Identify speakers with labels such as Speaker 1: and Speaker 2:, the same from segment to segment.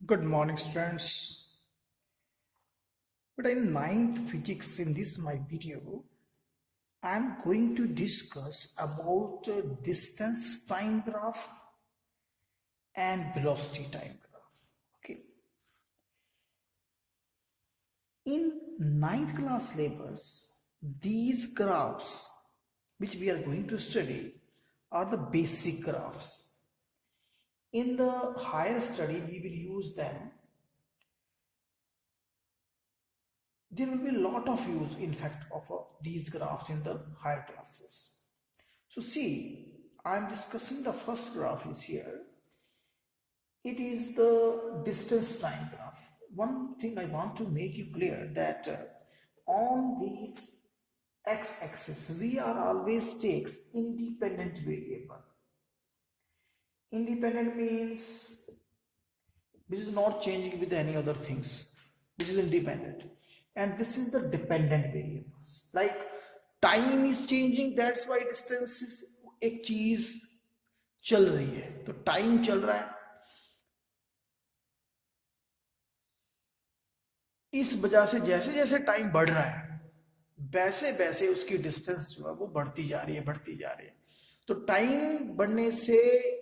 Speaker 1: Good morning, students. But in ninth physics, in this my video, I am going to discuss about distance time graph and velocity time graph. Okay. In ninth class syllabus, these graphs which we are going to study are the basic graphs. In the higher study, we will use them. There will be a lot of use, in fact, of these graphs in the higher classes. So see, I am discussing the first graph is here. It is the distance time graph. One thing I want to make you clear that on these x-axis, we are always takes independent variable. Independent means this is not changing with any other things. This is independent. And this is the dependent variables. Like time is changing, that's why distance is एक चीज चल रही है, तो time चल रहा है, इस वजह से जैसे जैसे टाइम बढ़ रहा है वैसे वैसे उसकी डिस्टेंस जो है वो बढ़ती जा रही है। तो टाइम बढ़ने से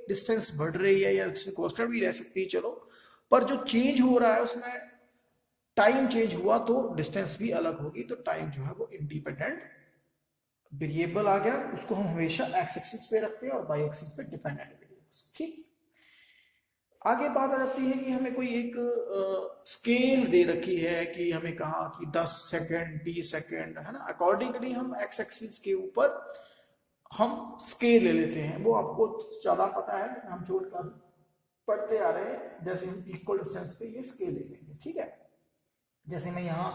Speaker 1: डिस्टेंस बढ़ रही है या कांस्टेंट भी रह सकती है, चलो, पर जो चेंज हो रहा है उसमें टाइम चेंज हुआ तो डिस्टेंस भी अलग होगी। तो टाइम जो है वो इंडिपेंडेंट वेरिएबल आ गया, उसको हम हमेशा एक्स एक्सिस पे रखते हैं और वाई एक्सिस पे डिपेंडेंट वेरिएबल्स। ठीक, आगे बात आ जाती है कि हमें कोई एक स्केल दे रखी है कि हमें कहा कि 10 सेकंड 20 सेकंड है ना, अकॉर्डिंगली हम एक्स एक्सिस के ऊपर हम स्केल ले लेते हैं। वो आपको ज्यादा पता है, हम छोटे क्लास पढ़ते आ रहे हैं, जैसे हम इक्वल डिस्टेंस पे ये स्केल ले लेंगे। ठीक है, जैसे मैं यहाँ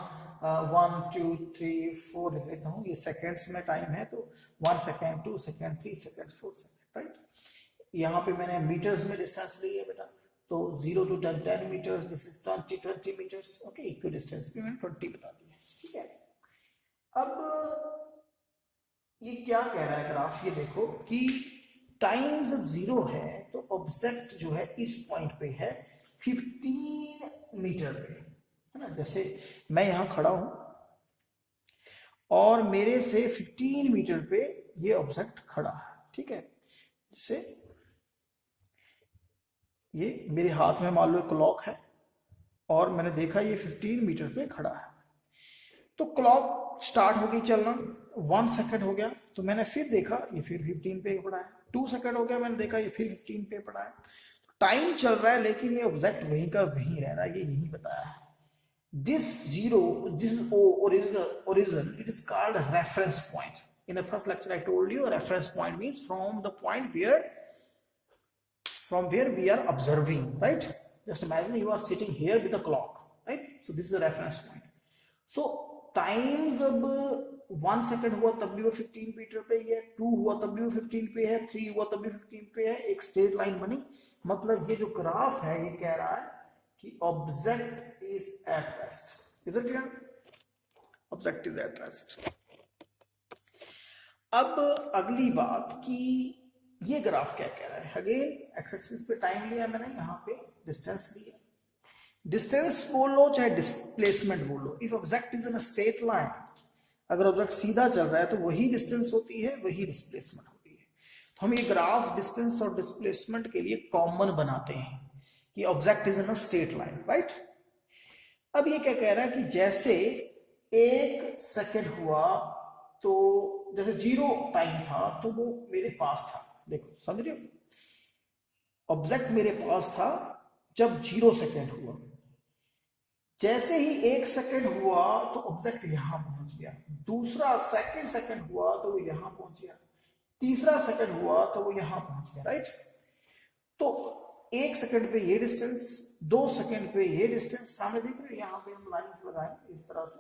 Speaker 1: 1 2 3 4 लिख लेता हूँ, ये सेकेंड्स में टाइम है, तो 1 second 2 second 3 second 4 second, right. यहाँ पे मैंने मीटर्स में डिस्टेंस ली है बेटा, तो 0 to 10 metres, this is 20 metres. Okay, equal distance भी मैंने 20 बता दिया। ठीक है, अब ये क्या कह रहा है ग्राफ, ये देखो कि टाइम जब 0 है तो ऑब्जेक्ट जो है इस पॉइंट पे है 15 मीटर पे, है ना। जैसे मैं यहां खड़ा हूं और मेरे से 15 मीटर पे ये ऑब्जेक्ट खड़ा है। ठीक है, जैसे ये मेरे हाथ में मान लो क्लॉक है और मैंने देखा ये 15 मीटर पे खड़ा है, तो क्लॉक स्टार्ट हो गई चलना, 1 सेकंड हो गया तो मैंने फिर देखा ये फिर 15 पे पड़ा है, 2 सेकंड हो गया मैंने देखा ये फिर 15 पे पड़ा है। टाइम चल रहा है लेकिन ये ऑब्जेक्ट वहीं का वहीं रह रहा है, ये यही बताया है। This zero, this is origin, it is called reference point. In the first lecture I told you a reference point means from the point where we are observing, right? Just imagine you are sitting here with a clock, right? So this is the reference point. So time जब 1 second हुआ तब भी वो 15 metre पे ही है, 2 हुआ तब भी वो 15 पे है, 3 हुआ तब भी 15 पे है, एक स्ट्रेट लाइन बनी। मतलब ये जो ग्राफ है ये कह रहा है कि object is at rest. Is it clear? Object is at rest. अब अगली बात कि ये ग्राफ क्या कह रहा है। अगेन एक्स एक्सिस पे टाइम लिया मैंने, यहाँ पे डिस्टेंस लिया। डिस्टेंस बोल लो चाहे डिस्प्लेसमेंट बोल लो, if object is in a straight line, अगर ऑब्जेक्ट सीधा चल रहा है तो वही डिस्टेंस होती है, वही डिस्प्लेसमेंट होती है। तो हम ये ग्राफ डिस्टेंस और डिस्प्लेसमेंट के लिए कॉमन बनाते हैं कि object is in a straight line, right. अब ये क्या कह रहा है कि जैसे 1 सेकंड हुआ तो जैसे 0 टाइम था तो वो मेरे पास था, देखो समझ रहे हो, ऑब्जेक्ट मेरे पास था जब 0 सेकंड हुआ। जैसे ही 1 सेकंड हुआ तो ऑब्जेक्ट यहां पहुंच गया, दूसरा सेकंड हुआ तो वो यहां पहुंच गया, तीसरा सेकंड हुआ तो वो यहां पहुंच गया, राइट। तो 1 सेकंड पे ये डिस्टेंस, 2 सेकंड पे ये डिस्टेंस, सामने देख रहे हो, यहां पे हम लाइंस लगाए इस तरह से।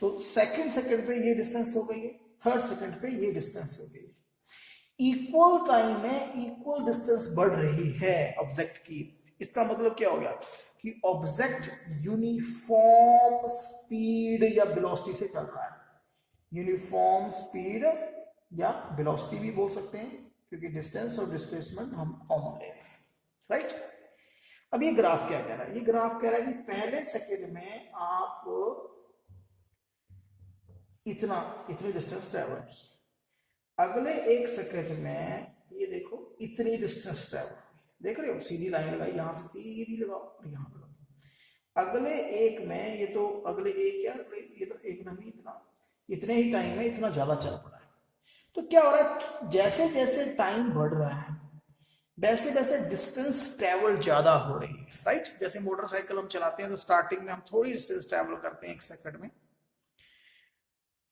Speaker 1: तो सेकंड पे ये डिस्टेंस हो गई है, थर्ड सेकंड पे ये डिस्टेंस हो गई है। इक्वल टाइम में इक्वल डिस्टेंस बढ़ रही है ऑब्जेक्ट की। इसका मतलब क्या हो गया कि ऑब्जेक्ट यूनिफॉर्म स्पीड या वेलोसिटी से चल रहा है। यूनिफॉर्म स्पीड या वेलोसिटी भी बोल सकते हैं, क्योंकि डिस्टेंस और डिस्प्लेसमेंट हम कॉमन ले रहे हैं। राइट। अब ये ग्राफ क्या कह रहा है, ये ग्राफ कह रहा है कि पहले सेकंड में आप इतना इतनी डिस्टेंस ट्रेवल की, अगले एक सेकंड में ये देखो इतनी डिस्टेंस ट्रेवल, देख रहे हो, सीधी लाइन लगाई, यहां से सीधी लगाओ और यहां लगाओ। अगले एक में ये तो अगले एक क्या, ये तो एक में इतना, इतने ही टाइम में इतना ज्यादा चल पड़ा है। तो क्या हो रहा है, जैसे जैसे टाइम बढ़ रहा है वैसे वैसे डिस्टेंस ट्रेवल ज्यादा हो रही है, राइट। जैसे मोटरसाइकिल हम चलाते हैं तो स्टार्टिंग में हम थोड़ी डिस्टेंस ट्रेवल करते हैं एक सेकंड में,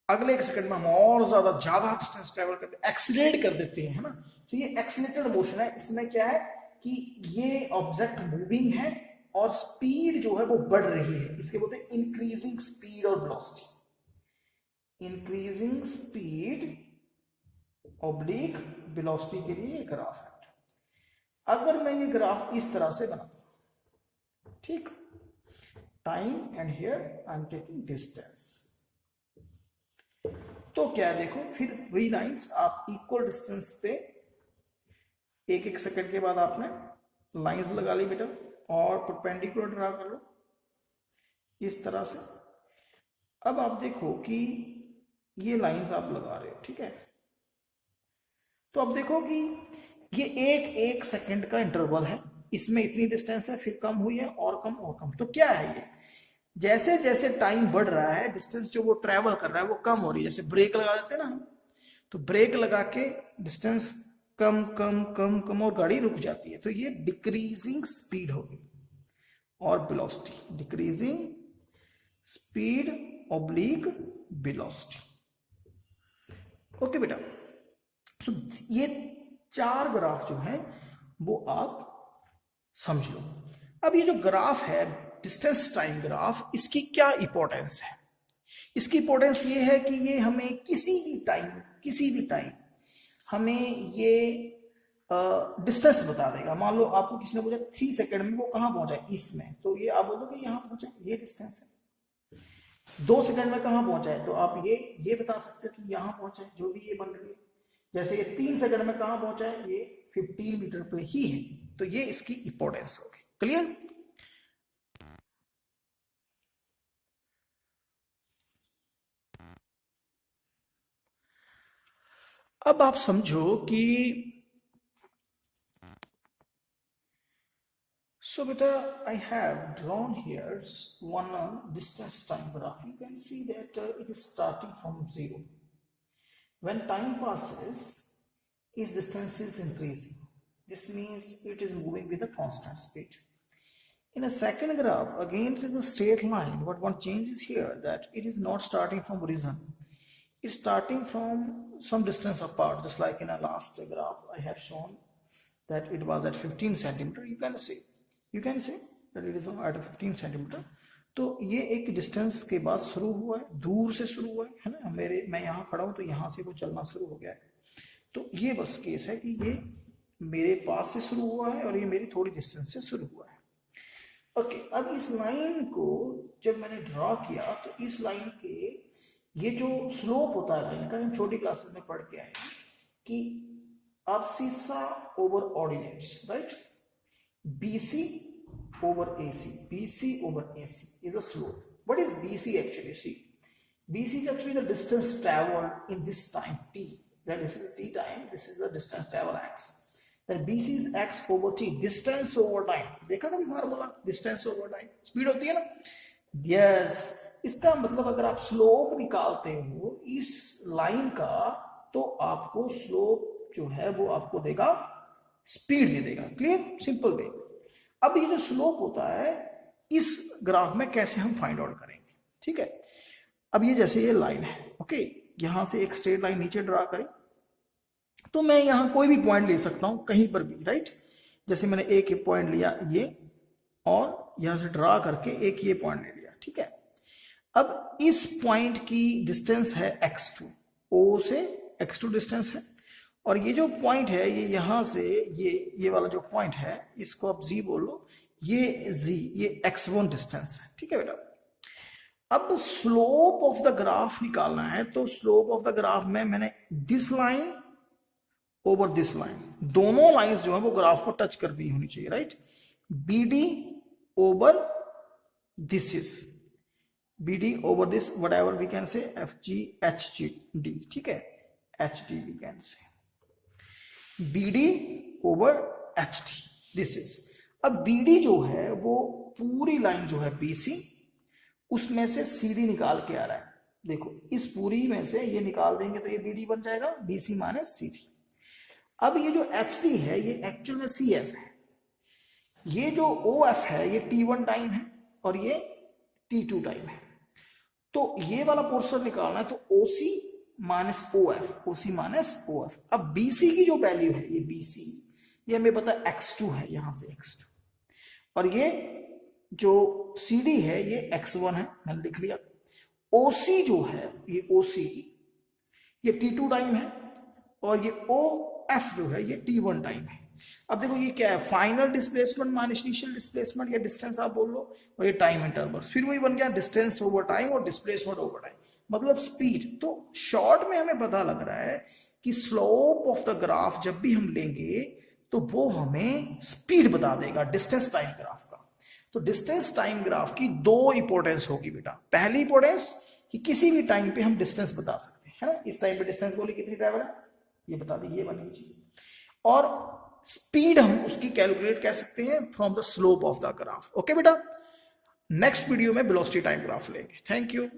Speaker 1: अगले एक सेकंड में हम और ज्यादा डिस्टेंस ट्रेवल करते हैं, एक्सीलरेट कर देते हैं, है ना। तो ये एक्सीलरेटेड मोशन है, इसमें क्या है कि ये ऑब्जेक्ट मूविंग है और स्पीड जो है वो बढ़ रही है, इसके बोलते हैं इंक्रीजिंग स्पीड और velocity. Increasing speed oblique velocity के लिए ग्राफ है। अगर मैं ये ग्राफ इस तरह से बना, ठीक, time and here I am taking distance, तो क्या देखो फिर वही लाइंस आप इक्वल डिस्टेंस पे एक एक सेकंड के बाद आपने लाइंस लगा ली बेटा और परपेंडिकुलर ड्रा कर लो इस तरह से। अब आप देखो कि ये लाइंस आप लगा रहे हो, ठीक है, तो अब देखो कि ये एक एक सेकंड का इंटरवल है, इसमें इतनी डिस्टेंस है, फिर कम हुई है और कम और कम। तो क्या है ये, जैसे जैसे टाइम बढ़ रहा है डिस्टेंस जो वो ट्रेवल कर रहा है वो कम हो रही है। जैसे ब्रेक लगा देते हैं ना हम, तो ब्रेक लगा के डिस्टेंस कम कम कम कम और गाड़ी रुक जाती है, तो ये डिक्रीजिंग स्पीड होगी और velocity, decreasing speed oblique velocity. Okay बेटा, सो ये चार ग्राफ जो है वो आप समझ लो। अब ये जो ग्राफ है डिस्टेंस टाइम ग्राफ, इसकी क्या इंपॉर्टेंस है, इसकी इंपॉर्टेंस ये है कि ये हमें किसी भी टाइम हमें ये डिस्टेंस बता देगा। मान लो आपको किसी ने पूछा 3 सेकंड में वो कहां पहुंचा है इसमें, तो ये आप बोल दो कि यहां पहुंचा, ये डिस्टेंस है। 2 सेकंड में कहां पहुंचा है, तो आप ये बता सकते हो कि यहां पहुंचा है, जो भी ये बन रही है। जैसे ये 3 सेकंड में कहां पहुंचा है, ये 15 मीटर पे ही है, तो ये इसकी इंपॉर्टेंस होगी। क्लियर। अब आप समझो कि so beta I have drawn here one distance time graph. You can see that it is starting from 0. When time passes, its distance is increasing. This means it is moving with a constant speed. In a second graph, again it is a straight line, but one change is here that it is not starting from origin. It's starting from some distance apart, just like in a last graph I have shown that it was at 15 centimeter. You can say that it is at 15 centimeter. तो ये एक distance के बाद शुरू हुआ है, दूर से शुरू हुआ है ना। मैं यहाँ खड़ा हूँ तो यहाँ से वो चलना शुरू हो गया है। तो ये बस केस है कि ये मेरे पास से शुरू हुआ है और ये मेरी थोड़ी डिस्टेंस से शुरू हुआ है। ओके, अब इस लाइन को जब मैंने ड्रॉ किया तो इस लाइन के ये जो स्लोप होता है लाइन का, हम छोटी क्लासेस में पढ़ के आए हैं कि abscissa over ordinates, right? BC over AC. BC over AC is a slope. What is BC actually? See, BC is actually the distance traveled in this time t. Right? This is t time. This is the distance traveled x. Then BC is x over t. Distance over time. देखा कभी formula? Distance over time. Speed होती है ना? Yes. इसका मतलब अगर आप slope निकालते हो इस लाइन का, तो आपको स्लोप जो है वो आपको देगा स्पीड दे देगा। Clear, simple way. अब ये जो स्लोप होता है इस ग्राफ में कैसे हम फाइंड आउट करेंगे, ठीक है। अब ये जैसे ये लाइन है, ओके, यहां से एक स्ट्रेट लाइन नीचे ड्रा करें, तो मैं यहां कोई भी पॉइंट ले सकता हूं कहीं पर भी, राइट। जैसे मैंने एक पॉइंट लिया ये और यहां से ड्रा करके एक ये पॉइंट ले लिया, ठीक है। अब इस पॉइंट की डिस्टेंस है x2, O से x2 डिस्टेंस है, और ये जो पॉइंट है ये यहां से ये वाला जो पॉइंट है इसको आप z बोल लो, ये z, ये x1 डिस्टेंस है, ठीक है बेटा। अब स्लोप ऑफ द ग्राफ निकालना है, तो स्लोप ऑफ द ग्राफ में मैंने this line over this line, दोनों लाइंस जो है वो ग्राफ को टच कर रही होनी चाहिए, right. BD over this is BD over this, whatever we can say FG HG, ठीक है, HD we can say BD over HD, this is. अब BD जो है वो पूरी लाइन जो है BC, उसमें से CD निकाल के आ रहा है, देखो इस पूरी में से ये निकाल देंगे तो ये BD बन जाएगा, BC माइनस CD। अब ये जो HD है ये एक्चुअल में CF है, ये जो OF है ये T1 टाइम है और ये T2 टाइम है, तो ये वाला पोर्शन निकालना है, तो OC minus OF, OC minus OF। अब BC की जो वैल्यू है ये BC, ये हमें पता है X2 है, यहां से X2, और ये जो CD है ये X1 है, मैंने लिख लिया। OC जो है ये OC ये T2 टाइम है और ये OF जो है ये T1 टाइम है। अब देखो ये क्या है, final displacement minus initial displacement या डिस्टेंस आप बोल लो, और ये टाइम इंटरवल्स, फिर वही बन गया डिस्टेंस ओवर टाइम और डिस्प्लेसमेंट ओवर टाइम, मतलब स्पीड। तो शॉर्ट में हमें पता लग रहा है कि स्लोप ऑफ द ग्राफ जब भी हम लेंगे तो वो हमें स्पीड बता देगा डिस्टेंस टाइम ग्राफ का। तो डिस्टेंस टाइम ग्राफ की दो इंपॉर्टेंस होगी बेटा। पहली इंपॉर्टेंस कि किसी भी टाइम पे हम डिस्टेंस बता सकते हैं, है ना, इस टाइम पे डिस्टेंस बोली कितनी ट्रैवल है ये बता दी, ये बननी चाहिए। और स्पीड हम उसकी कैलकुलेट कर सकते हैं from the slope of the graph. Okay बेटा, नेक्स्ट वीडियो में वेलोसिटी टाइम ग्राफ लेंगे। Thank you.